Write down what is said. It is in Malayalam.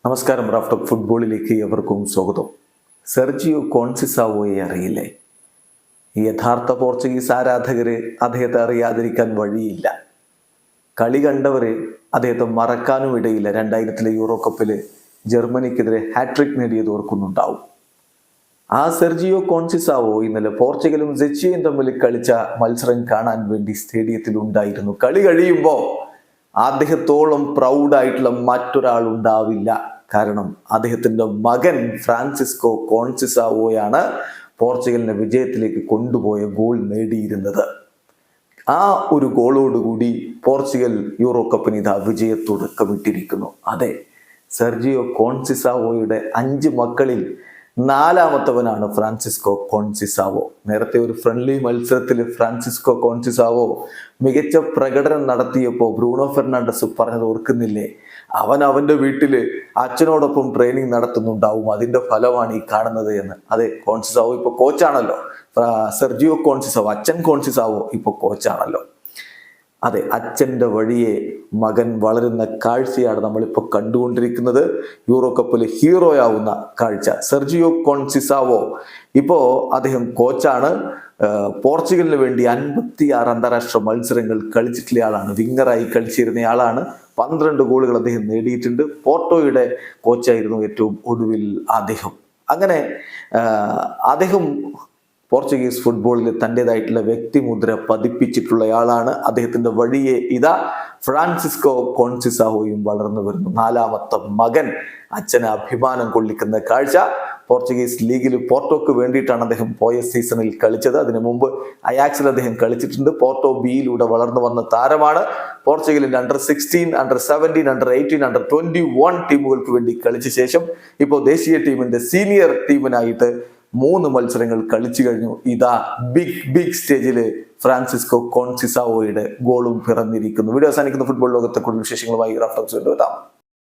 നമസ്കാരം. റാഫ് ഫുട്ബോളിലേക്ക് എവർക്കും സ്വാഗതം. സെർജിയോ കോൺസിസാവോയെ അറിയില്ലേ? യഥാർത്ഥ പോർച്ചുഗീസ് ആരാധകര് അദ്ദേഹത്തെ അറിയാതിരിക്കാൻ വഴിയില്ല. കളി കണ്ടവര് അദ്ദേഹത്തെ മറക്കാനും ഇടയില്ല. 2000 യൂറോ കപ്പില് ജർമ്മനിക്കെതിരെ ഹാട്രിക് നേടിയത് ഓർക്കുന്നുണ്ടാവും. ആ സെർജിയോ കോൺസിസാവോ ഇന്നലെ പോർച്ചുഗലും സെച്ചിയും തമ്മിൽ കളിച്ച മത്സരം കാണാൻ വേണ്ടി സ്റ്റേഡിയത്തിൽ ഉണ്ടായിരുന്നു. കളി കഴിയുമ്പോൾ അദ്ദേഹത്തോളം പ്രൗഡായിട്ടുള്ള മറ്റൊരാൾ ഉണ്ടാവില്ല. കാരണം അദ്ദേഹത്തിന്റെ മകൻ ഫ്രാൻസിസ്കോ കോൺസിസാവോയാണ് പോർച്ചുഗലിനെ വിജയത്തിലേക്ക് കൊണ്ടുപോയ ഗോൾ നേടിയിരുന്നത്. ആ ഒരു ഗോളോടുകൂടി പോർച്ചുഗൽ യൂറോ കപ്പിന് ഇതാ വിജയത്തുടക്കമിട്ടിരിക്കുന്നു. അതെ, സെർജിയോ കോൺസിസാവോയുടെ 5 മക്കളിൽ 4ാമത്തവനാണ് ഫ്രാൻസിസ്കോ കോൺസിസാവോ. നേരത്തെ ഒരു ഫ്രണ്ട്ലി മത്സരത്തിൽ ഫ്രാൻസിസ്കോ കോൺസിസാവോ മികച്ച പ്രകടനം നടത്തിയപ്പോൾ ബ്രൂണോ ഫെർണാണ്ടസ് പറഞ്ഞത് ഓർക്കുന്നില്ലേ? അവന്റെ വീട്ടില് അച്ഛനോടൊപ്പം ട്രെയിനിങ് നടത്തുന്നുണ്ടാവും, അതിന്റെ ഫലമാണ് ഈ കാണുന്നത് എന്ന്. അതെ, കോൺസിസാവോ ഇപ്പൊ കോച്ചാണല്ലോ. സെർജിയോ കോൺസിസാവോ, അച്ഛൻ കോൺസിസാവോ ഇപ്പൊ കോച്ചാണല്ലോ. അതെ, അച്ഛൻ്റെ വഴിയെ മകൻ വളരുന്ന കാഴ്ചയാണ് നമ്മളിപ്പോൾ കണ്ടുകൊണ്ടിരിക്കുന്നത്. യൂറോ കപ്പിൽ ഹീറോയാവുന്ന കാഴ്ച. സെർജിയോ കോൺസിസാവോ ഇപ്പോൾ അദ്ദേഹം കോച്ചാണ്. പോർച്ചുഗലിന് വേണ്ടി 56 അന്താരാഷ്ട്ര മത്സരങ്ങൾ കളിച്ചിട്ടുള്ള ആളാണ്. വിങ്ങറായി കളിച്ചിരുന്ന ആളാണ്. 12 ഗോളുകൾ അദ്ദേഹം നേടിയിട്ടുണ്ട്. പോർട്ടോയുടെ കോച്ചായിരുന്നു ഏറ്റവും ഒടുവിൽ അദ്ദേഹം. അങ്ങനെ അദ്ദേഹം പോർച്ചുഗീസ് ഫുട്ബോളിൽ തൻ്റെതായിട്ടുള്ള വ്യക്തിമുദ്ര പതിപ്പിച്ചിട്ടുള്ളയാളാണ്. അദ്ദേഹത്തിന്റെ വഴിയെ ഇതാ ഫ്രാൻസിസ്കോ കോൺസിസാവോയും വളർന്നു വരുന്നു. 4ാമത്തെ മകൻ അച്ഛന് അഭിമാനം കൊള്ളിക്കുന്ന കാഴ്ച. പോർച്ചുഗീസ് ലീഗിൽ പോർട്ടോക്ക് വേണ്ടിയിട്ടാണ് അദ്ദേഹം പോയ സീസണിൽ കളിച്ചത്. അതിനു മുമ്പ് അയാക്സിൽ അദ്ദേഹം കളിച്ചിട്ടുണ്ട്. പോർട്ടോ ബിയിലൂടെ വളർന്നു വന്ന താരമാണ്. പോർച്ചുഗലിന്റെ അണ്ടർ-16, അണ്ടർ-17, അണ്ടർ-18, അണ്ടർ-21 ടീമുകൾക്ക് വേണ്ടി കളിച്ച ശേഷം ഇപ്പോൾ ദേശീയ ടീമിന്റെ സീനിയർ ടീമിനായിട്ട് 3 മത്സരങ്ങൾ കളിച്ചു കഴിഞ്ഞു. ഇതാ ബിഗ് സ്റ്റേജില് ഫ്രാൻസിസ്കോ കോൺസിസാവോയുടെ ഗോളും പിറന്നിരിക്കുന്നു. വീഡിയോ അവസാനിക്കുന്ന ഫുട്ബോൾ ലോകത്തെ കൂടുതൽ വിശേഷങ്ങളുമായി റാഫ് ടോക്സ് എത്താം.